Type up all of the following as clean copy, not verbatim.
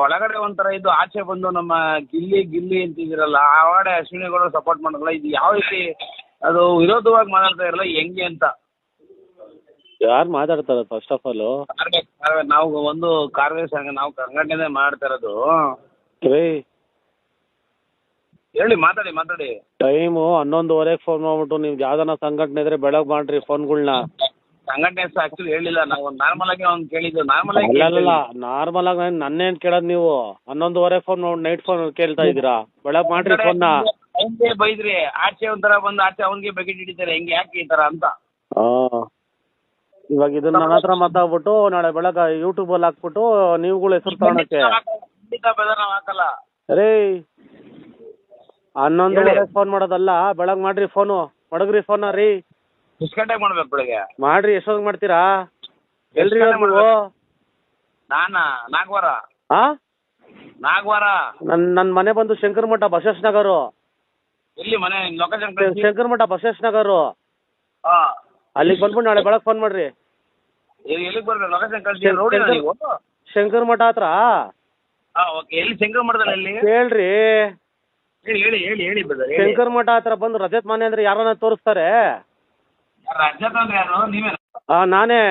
ಒಳಗಡೆ ಒಂಥರ ಇದು ಆಚೆ ಬಂದು ನಮ್ಮ ಗಿಲ್ಲಿ ಗಿಲ್ಲಿ ಅಂತಿದ್ದೀರಲ್ಲ ಆ ವಾಡೆ ಅಶ್ವಿನಿ ಗೌಡ ಸಪೋರ್ಟ್ ಮಾಡಲ್ಲ. ಇದು ಯಾವ ರೀತಿ ಅದು ವಿರೋಧವಾಗಿ ಮಾತಾಡ್ತಾ ಇರಲ್ಲ ಹೆಂಗೆ ಅಂತ ಯಾರು ಮಾತಾಡ್ತಾರೆ ಫಸ್ಟ್ ಆಫ್ ಆಲು? ನಾವು ಒಂದು ಕಾರ್ಯ ಸಂಘ ನಾವು ಸಂಘಟನೆ ಮಾಡ್ತಾ ಇರೋದು. ರೀ ಹೇಳಿ, ಮಾತಾಡಿ. ಟೈಮು 11:30 ಫೋನ್ ಮಾಡ್ಬಿಟ್ಟು ನಿಮ್ಗೆ ಯಾವ್ದಾನ ಸಂಘಟನೆ ಇದ್ರೆ ಬೆಳಗ್ಗೆ ಮಾಡ್ರಿ ಫೋನ್ಗಳ್ನ. ಸಂಘಟನೆ ಆಕ್ಚುಲಿ ಹೇಳಿಲ್ಲ, ನಾವು ನಾರ್ಮಲ್ ಆಗಿ ಅವ್ನು ಕೇಳಿದ್ದು. ನಾರ್ಮಲ್ ಆಗಿ ನನ್ನೇನ್ ಕೇಳೋದು ನೀವು? 11:30 ಫೋನ್ ನೈಟ್ ಫೋನ್ ಕೇಳ್ತಾ ಇದ್ದೀರಾ? ಬೆಳಗ್ಗೆ ಮಾಡ್ರಿ ಫೋನ್ನ. ಹೆಂಗೆ ಬೈದ್ರಿ ಆಚೆ ಒಂಥರ ಬಂದು ಆಚೆ ಅವ್ನಿಗೆ ಬಕೆಟ್ ಹಿಡಿತಾರೆ, ಹೆಂಗೆ ಯಾಕೆ ಈ ತರ ಅಂತ. ಇವಾಗ ಇದನ್ನ ನನ್ನ ಹತ್ರ ಮಾತಾಡ್ಬಿಟ್ಟು ನಾಳೆ ಬೆಳಗ್ಗೆ ಯೂಟ್ಯೂಬಲ್ಲಿ ಹಾಕ್ಬಿಟ್ಟು ನೀವುಗಳು ಹೆಸರು ತಗೊಳಕ್ಕೆ ನಾವು ಹಾಕಲ್ಲ ರೀ. 11:30 ಫೋನ್ ಮಾಡೋದಲ್ಲ, ಬೆಳಗ್ಗೆ ಮಾಡ್ರಿ ಫೋನು, ಮಡಗ್ರಿ ಫೋನ ರೀ. ಎಷ್ಟು ಗಂಟೆಗೆ ಮಾಡ್ಬೇಕು ಬೆಳಗ್ಗೆ? ಮಾಡ್ರಿ. ಎಷ್ಟೊತ್ತಿಗೆ ಮಾಡ್ತೀರಾ? ಎಲ್ರಿ ನೀವು? ನಾಲ್ಕುವಾರ. ನನ್ನ ಮನೆ ಬಂದು ಶಂಕರ ಮಠ ಬಸವೇಶ್ ನಗರು. ಎಲ್ಲಿ ಮನೆ ಲೊಕೇಶನ್? ಶಂಕರ ಮಠ ಬಸವೇಶ್ ನಗರು. ಅಲ್ಲಿಗೆ ಬಂದ್ಬಿಟ್ಟು ನಾಳೆ ಬೆಳಗ್ಗೆ ಫೋನ್ ಮಾಡ್ರಿ. ಎಲ್ಲಿಗೆ ಬರ್ಬೇಕು? ಲೊಕೇಶನ್ ಕಳಿಸಿ. ರೋಡಿನ ನೀವು? ಶಂಕರ ಮಠ ಹತ್ರ. ಓಕೆ. ಎಲ್ಲಿ ಶಂಕರ ಮಠದಲ್ಲಿ? ಎಲ್ಲಿ ಹೇಳ್ರಿ. ಹೇಳಿ ಬ್ರದರ್. ಶಂಕರ ಮಠ ಹತ್ರ ಬಂದು ರಜತ್ ಮನೆ ಅಂದ್ರೆ ಯಾರನ್ನ ತೋರಿಸ್ತಾರೆ? ರಜತ್ ಅಂದ್ರೆ ಯಾರು? ನೀವೇ? ನಾನೇ.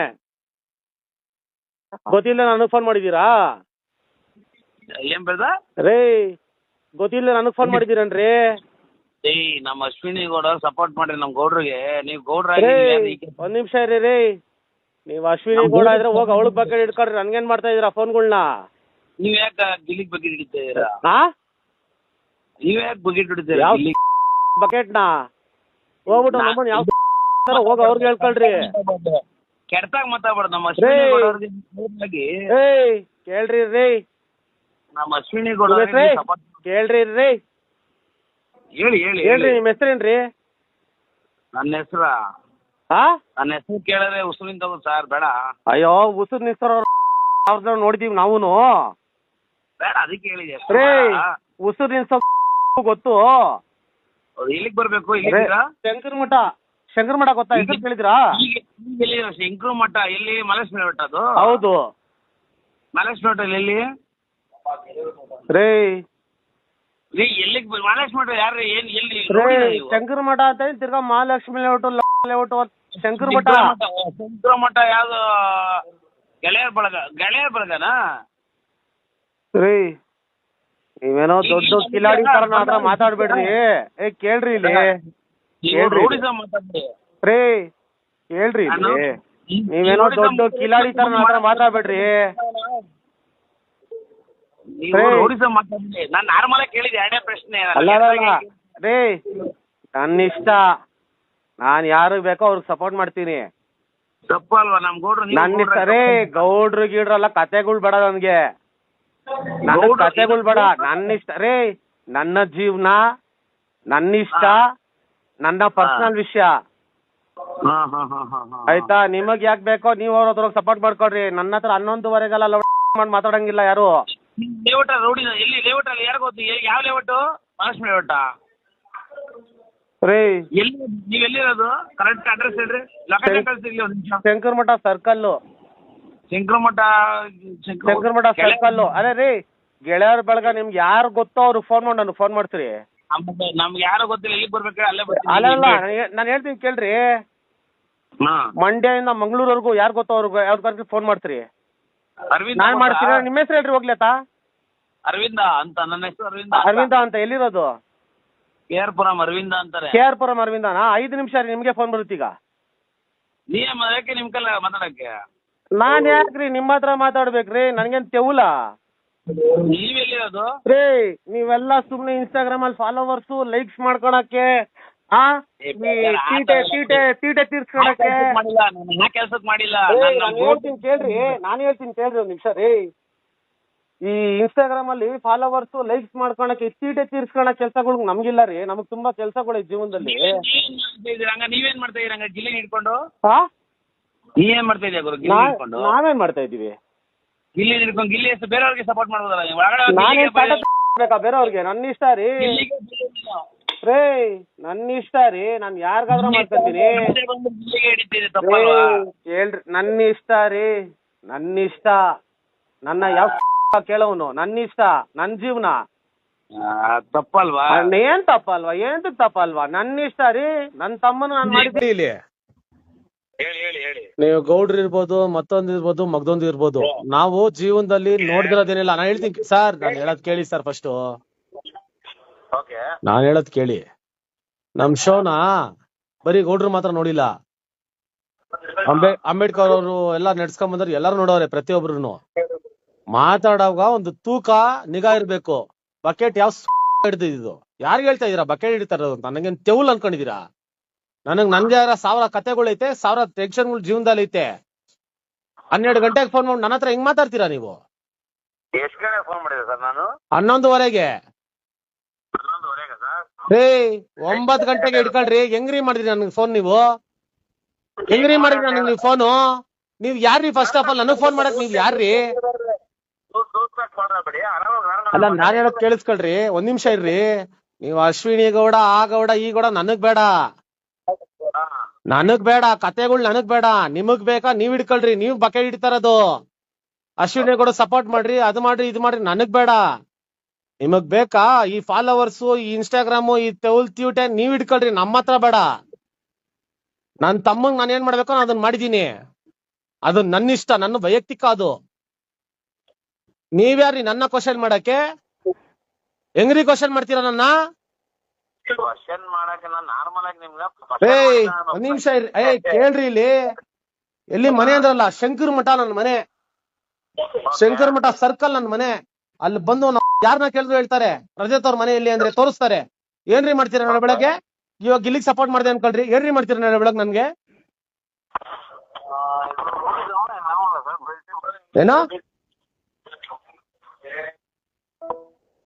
ಗೊತ್ತಿಲ್ಲ ನನಗೆ ಫೋನ್ ಮಾಡಿದ್ದೀರಾ? ಏನ್ ಬ್ರದರ್? ರೇ ಗೊತ್ತಿಲ್ಲ ನನಗೆ ಫೋನ್ ಮಾಡಿದ್ದೀರನ್ರಿ? ನಮ್ಮ ಅಶ್ವಿನಿ ಗೌಡ ಸಪೋರ್ಟ್ ಮಾಡ್ರಿ ನಮ್ ಗೌಡ್ರಿಗೆ. ನೀವು ಗೌಡ್ರ ಒಂದ್ ನಿಮಿಷ ಇರಿ ರೀ. ನೀವು ಅಶ್ವಿನಿ ಗೌಡ ಇದ್ರೆ ಹೋಗಿ ಅವಳ ಬಗ್ಗೆ ಇಟ್ಕೊಳ್ರಿ. ನನ್ಗೇನ್ ಮಾಡ್ತಾ ಇದೀರಾ ಫೋನ್ಗಳ್ನ? ನೀವ್ ಯಾಕೆ ಗಿಲ್ಲಿಗ್ ಬಕೆಟ್ ಹಿಡಿತೀರಾ? ನೀವ್ ಯಾಕೆ ಬಕೆಟ್ ಹಿಡಿತೀರಾ? ಬಕೆಟ್ನ ಹೋಗ್ಬಿಟ್ಟು ನಮ್ಮನ್ನ ಯಾವ ಹೋಗಿ ಅವ್ರಿಗೆ ಹೇಳ್ಕೊಳ್ರಿ. ಕೆಡ್ತಾಗ ಮಾತಾಡ್ಬಾರ್ದು. ನಮ್ಮ ಅಶ್ವಿನಿ ಗೌಡ ಕೇಳ್ರಿ ರೀ. ನಮ್ಮ ಅಶ್ವಿನಿ ಗೌಡ ಕೇಳ್ರಿ ರೀ. ಹೇಳಿ. ನಿಮ್ಮ ಹೆಸರೇನ್ರಿ? ನನ್ನ ಹೆಸರ ಕೇಳಿದ್ರೆ ಉಸುರಿನ ತಗೋ ಸರ್. ಬೇಡ. ಅಯ್ಯೋ ಉಸುರು ನಿಲ್ಸೋರು ನೋಡಿದೀವಿ ನಾವೂನು. ಬೇಡ, ಅದಕ್ಕೆ ಹೇಳಿದೆ. ಉಸುರು ನಿಲ್ಸೋ ಗೊತ್ತು. ಇಲ್ಲಿಗೆ ಬರ್ಬೇಕು. ಶಂಕರ ಮಠ ಗೊತ್ತಾ? ಹೆಸರು ಕೇಳಿದ್ರಾ? ಶಂಕರ ಮಠ ಎಲ್ಲಿ? ಮಲೇಶ್ವರ ಬೆಟ್ಟ ಅದು? ಹೌದು. ಮಲೇಶ್ವರ ಬೆಟ್ಟ ಎಲ್ಲಿ ರೇ? ಎಲ್ಲಿಗೆ ಮಹಾಲಕ್ಷ್ಮಿ ಮಠ ಯಾರು? ಏನ್ ಎಲ್ಲಿ? ಶಂಕರ ಮಠ ಅಂತ ಹೇಳಿ ತಿರ್ಗಾ ಮಹಾಲಕ್ಷ್ಮಿ ಲೇಔಟ್ ಶಂಕರ ಮಠ. ಶಂಕರ ಮಠ ಯಾವ್ದು? ಗೆಳೆಯರ ಬಳಗನಾ? ರೀ ನೀವೇನೋ ದೊಡ್ಡ ಕಿಲಾಡಿ ತರ ಹತ್ರ ಮಾತಾಡ್ಬೇಡ್ರಿ. ಕೇಳ್ರಿ ಇಲ್ಲಿ. ರೇ ಹೇಳ್ರಿ ಇಲ್ಲಿ. ನೀವೇನೋ ದೊಡ್ಡ ಕಿಲಾಡಿ ತರ ಹತ್ರ ಮಾತಾಡ್ಬೇಡ್ರಿ. ನಾನು ನಾರ್ಮಲ್ ಆಗಿ ಕೇಳಿದೆ ಎರಡನೇ ಪ್ರಶ್ನೆ. ಅಲ್ಲ ರೇ, ನನ್ನ ಇಷ್ಟ. ನಾನು ಯಾರಿಗೆ ಬೇಕೋ ಅವ್ರಿಗೆ ಸಪೋರ್ಟ್ ಮಾಡ್ತೀನಿ. ತಪ್ಪಲ್ವಾ? ನಮ್ ಗೌಡ್ರು ನನ್ನ ಇಷ್ಟ ರೇ. ಗೌಡ್ರು ಗೀಡ್ರಲ್ಲ ಕತೆಗಳು ಬೇಡ ನನ್ಗೆ. ನನ್ನ ಕತೆಗಳು ಬೇಡ. ನನ್ನ ಇಷ್ಟ ರೇ. ನನ್ನ ಜೀವನ, ನನ್ನ ಇಷ್ಟ, ನನ್ನ ಪರ್ಸನಲ್ ವಿಷಯ. ಆಯ್ತಾ? ನಿಮಗ್ ಯಾಕೆ ಬೇಕೋ ನೀವು ಅವ್ರ ಹತ್ರ ಸಪೋರ್ಟ್ ಮಾಡ್ಕೊಡ್ರಿ. ನನ್ನ ಹತ್ರ 11:30 ಮಾಡಿ ಮಾತಾಡಂಗಿಲ್ಲ ಯಾರು. ಲೇಔಟ್ ರೋಡಿ ಎಲ್ಲಿ? ಲೇಔಟ್ ಅಲ್ಲಿ ಯಾರು ಗೊತ್ತು? ಯಾವ ಲೇಔಟ್? ಮಹಾಲಕ್ಷ್ಮಿ ಲೇಔಟ ರೀ? ಎಲ್ಲಿ ನೀವು ಎಲ್ಲಿರೋದು? ಕರೆಕ್ಟ್ ಅಡ್ರೆಸ್ ಹೇಳ್ರಿ. ಲೊಕೇಶನ್ ಕಳಿಸ್ತೀವಿ. ಒಂದು ನಿಮಿಷ. ಶಂಕರ ಮಠ ಸರ್ಕಲ್. ಶಂಕರ ಮಠ ಸರ್ಕಲ್. ಅದೇ ರೀ, ಗೆಳೆಯರ ಬಳಗ ನಿಮ್ಗೆ ಯಾರು ಗೊತ್ತೋ ಅವ್ರಿಗೆ ಫೋನ್ ಮಾಡಿ ನನಗೆ ಫೋನ್ ಮಾಡ್ತೀರಿ. ನಮ್ಗೆ ಯಾರು ಗೊತ್ತಿಲ್ಲ. ಎಲ್ಲಿಗೆ ಬರ್ಬೇಕು? ಅಲ್ಲೇ ಅಲ್ಲ ನಾನು ಹೇಳ್ತೀನಿ ಕೇಳ್ರಿ. ಮಂಡ್ಯದಿಂದ ಮಂಗಳೂರ್ವರೆಗೂ ಯಾರು ಗೊತ್ತೋ ಅವ್ರಿಗೆ ಯಾವ್ದು ಫೋನ್ ಮಾಡ್ತೀರಿ. ನಾನು ಮಾಡ್ತೀನಿ. ನಿಮ್ಮ ಹೆಸರು ಹೇಳ್ರಿ ಹೋಗ್ಲೇತಾ? ಅರವಿಂದ ಅಂತ. ನನ್ನ ಹೆಸರು ಅರವಿಂದ ಅಂತ. ಎಲ್ಲಿರೋದು? KR ಪುರಂ ಅರವಿಂದ ಅಂತಾರೆ. KR ಪುರಂ ಅರವಿಂದನಾ? 5 ನಿಮಿಷ ರೀ, ನಿಮ್ಗೆ ಫೋನ್ ಬರುತ್ತೀಗ. ಯಾಕೆ ನಿಮ್ ಕಲ್ಲ ಮಾತಾಡಕ್ಕೆ? ನಾನು ಯಾಕ್ರಿ ನಿಮ್ಮ ಹತ್ರ ಮಾತಾಡ್ಬೇಕ್ರಿ? ನನ್ಗೇನ್ ತೆವುಲ? ನೀವೆಲ್ಲಿರೋದು ರೀ? ನೀವೆಲ್ಲ ಸುಮ್ನೆ ಇನ್ಸ್ಟಾಗ್ರಾಮ್ ಅಲ್ಲಿ ಫಾಲೋವರ್ಸು ಲೈಕ್ಸ್ ಮಾಡ್ಕೊಳಕ್ಕೆ, ತೀಟೆ ತೀರ್ಸ್ಕೊಳಕ್ಕೆ. ಕೆಲ್ಸಕ್ ಮಾಡಿಲ್ಲ. ಹೇಳ್ತೀನಿ ಕೇಳ್ರಿ. ನಾನು ಹೇಳ್ತೀನಿ ಕೇಳ್ರಿ ಒಂದ್ ನಿಮಿಷ ರೀ. ಈ ಇನ್ಸ್ಟಾಗ್ರಾಮ್ ಅಲ್ಲಿ ಫಾಲೋವರ್ಸು ಲೈಕ್ಸ್ ಮಾಡ್ಕೊಳಕ್ಕೆ, ತೀಟೆ ತೀರ್ಸ್ಕೊಳಕ್ ಕೆಲ್ಸಗಳು ನಮ್ಗಿಲ್ಲ ರೀ. ನಮಗ್ ತುಂಬಾ ಕೆಲ್ಸಗಳು ಜೀವನದಲ್ಲಿ. ನೀವೇನ್ ಮಾಡ್ತಾ ಇದೀರ? ಗಿಲ್ಲಿ ಹಿಡ್ಕೊಂಡು ನೀವೇನ್ ಮಾಡ್ತಾ ಇದೀಯ ಗುರು? ಗಿಲ್ಲಿ ಹಿಡ್ಕೊಂಡು ನಾವೇನ್ ಮಾಡ್ತಾ ಇದೀವಿ? ಗಿಲ್ಲಿ ಹಿಡ್ಕೊಂಡು ಗಿಲ್ಲಿ ಬೇರೆಯವ್ರಿಗೆ ಸಪೋರ್ಟ್ ಮಾಡ್ಬೋದಲ್ಲ? ಬೇಕಾ ಬೇರೆಯವ್ರಿಗೆ? ನನ್ನ ಇಷ್ಟ ರೀ. ರೇ ನನ್ನ ಇಷ್ಟ ರೀ. ನಾನು ಯಾರಿಗಾದ್ರೂ ಮಾಡ್ಕೊತೀನಿ. ಹೇಳ್ರಿ. ನನ್ನ ಇಷ್ಟ ರೀ. ನನ್ನ ಇಷ್ಟ. ನನ್ನ ಯಾವ ಕೇಳೋನು ನನ್ನ ಇಷ್ಟ ನನ್ನ ಜೀವನ. ತಪ್ಪಲ್ವಾ? ಏನ್ ತಪ್ಪಲ್ವಾ? ಏನ್ ತಪ್ಪಲ್ವಾ? ನನ್ನ ಇಷ್ಟ ರೀ. ನನ್ನ ತಮ್ಮನ ನಾನು ಮಾಡಿದ್ದೆ. ಇಲ್ಲಿ ಹೇಳಿ ಹೇಳಿ ಹೇಳಿ. ನೀವು ಗೌಡ್ರು ಇರ್ಬೋದು, ಮತ್ತೊಂದು ಇರ್ಬೋದು, ಮಗದೊಂದು ಇರ್ಬೋದು, ನಾವು ಜೀವನದಲ್ಲಿ ನೋಡ್ದಿರೋದೇನಿಲ್ಲ. ನಾನು ಹೇಳ್ತೀನಿ ಸರ್, ನಾನು ಹೇಳೋದ್ ಕೇಳಿ ಸರ್ ಫಸ್ಟ್. ಓಕೆ, ನಾನು ಹೇಳೋದ್ ಕೇಳಿ. ನಮ್ ಶೋನ ಬರೀ ಗೌಡ್ರು ಮಾತ್ರ ನೋಡಿಲ್ಲ, ಅಂಬೇಡ್ಕರ್ ಅವರು ಎಲ್ಲ ನಡ್ಸ್ಕೊಂಡ್ ಬಂದ್ರೆ ಎಲ್ಲಾರು ನೋಡವ್ರೆ. ಪ್ರತಿಯೊಬ್ರು ಮಾತಾಡುವಾಗ ಒಂದು ತೂಕ ನಿಗಾ ಇರ್ಬೇಕು. ಬಕೆಟ್ ಯಾವ ಹಿಡ್ದಿದ್ದು? ಯಾರಿಗೆ ಹೇಳ್ತಾ ಇದೀರಾ ಬಕೆಟ್ ಹಿಡಿತಾರ ಅಂತ? ನನಗೇನ್ ತೆವಲ್ ಅನ್ಕೊಂಡಿದೀರಾ? ನನ್ಗೆ ಯಾರ 1000 ಕತೆಗಳೈತೆ, 1000 ಟೆನ್ಷನ್ಗಳು ಜೀವನದಲ್ಲಿ ಐತೆ. 12 ಗಂಟೆಗೆ ಫೋನ್ ಮಾಡಿ ನನ್ನ ಹತ್ರ ಹೆಂಗ್ ಮಾತಾಡ್ತೀರಾ ನೀವು? ಎಷ್ಟು ಗಂಟೆ ಫೋನ್ ಮಾಡಿದೆ ಸರ್ ನಾನು? 11:30ಗೆ. 11:30 ಸರ್? ರೇ 9 ಗಂಟೆಗೆ ಇಟ್ಕೊಳ್ರಿ. ಹೆಂಗ್ರಿ ಮಾಡಿದ್ರಿ ನನ್ಗೆ ಫೋನ್? ನೀವು ಹೆಂಗ್ರಿ ಮಾಡಿದ್ರಿ ನನಗೆ ನೀವು ಫೋನು? ನೀವ್ ಯಾರ್ರಿ? ಫಸ್ಟ್ ಆಫ್ ಆಲ್ ನನಗ್ ಫೋನ್ ಮಾಡಕ್ ನೀವ್ ಯಾರ್ರಿ? ಅಲ್ಲ, ನಾನ್ ಹೇಳೋದ್ ಕೇಳಿಸ್ಕೊಳ್ರಿ, ಒಂದ್ ನಿಮಿಷ ಇರ್ರಿ. ನೀವು ಅಶ್ವಿನಿ ಗೌಡ, ಆ ಗೌಡ, ಈ ಗೌಡ ನನಗ್ ಬೇಡ, ನನಗ್ ಬೇಡ. ಕತೆಗಳು ನನಗ್ ಬೇಡ. ನಿಮಗ್ ಬೇಕಾ ನೀವ್ ಹಿಡ್ಕೊಳ್ರಿ. ನೀವ್ ಬಕೆಟ್ ಹಿಡಿತಾರದು. ಅಶ್ವಿನಿ ಗೌಡ ಸಪೋರ್ಟ್ ಮಾಡ್ರಿ, ಅದು ಮಾಡ್ರಿ, ಇದು ಮಾಡ್ರಿ, ನನಗ್ ಬೇಡ. ನಿಮಗ್ ಬೇಕಾ ಈ ಫಾಲೋವರ್ಸು, ಈ ಇನ್ಸ್ಟಾಗ್ರಾಮು, ಈ ತೆವಲ್ ಟ್ಯೂಟೆ ನೀವ್ ಹಿಡ್ಕೊಳ್ರಿ, ನಮ್ಮ ಹತ್ರ ಬೇಡ. ನನ್ ತಮ್ಮಂಗ್ ನಾನು ಏನ್ ಮಾಡ್ಬೇಕೋ ನಾನು ಅದನ್ನ ಮಾಡಿದೀನಿ. ಅದು ನನ್ನ ಇಷ್ಟ, ನನ್ನ ವೈಯಕ್ತಿಕ. ಅದು ನೀವ್ಯಾರಿ ನನ್ನ ಕ್ವಶನ್ ಮಾಡಕ್ಕೆ? ಹೆಂಗ್ರಿ ಕ್ವಶನ್ ಮಾಡ್ತೀರಾ ನನ್ನ? ಕ್ವಶನ್ ಮಾಡಕ್ಕೆ ನಾನು ನಾರ್ಮಲ್ ಆಗಿ ನಿಮ್ಗೆ ಒಂದ್ ನಿಮಿಷ ಕೇಳ್ರಿ. ಇಲ್ಲಿ ಎಲ್ಲಿ ಮನೆ ಅಂದ್ರಲ್ಲ, ಶಂಕರ್ ಮಠ ನನ್ನ ಮನೆ. ಶಂಕರ್ ಮಠ ಸರ್ಕಲ್ ನನ್ನ ಮನೆ. ಅಲ್ಲಿ ಬಂದು ಯಾರನ್ನ ಕೇಳಿದ್ರು ಹೇಳ್ತಾರೆ ರಜತ್ ಅವ್ರ ಮನೆ ಎಲ್ಲಿ ಅಂದ್ರೆ ತೋರಿಸ್ತಾರೆ. ಏನ್ರಿ ಮಾಡ್ತೀರಾ ನಾಳೆ ಬೆಳಗ್ಗೆ? ಇವಾಗ ಇಲ್ಲಿಗೆ ಸಪೋರ್ಟ್ ಮಾಡಿದೆ ಅನ್ಕೊಳ್ರಿ. ಏನ್ರಿ ಮಾಡ್ತೀರಾ ನಾಳೆ ಬೆಳಗ್ಗೆ ನನ್ಗೆ? ಏನೋ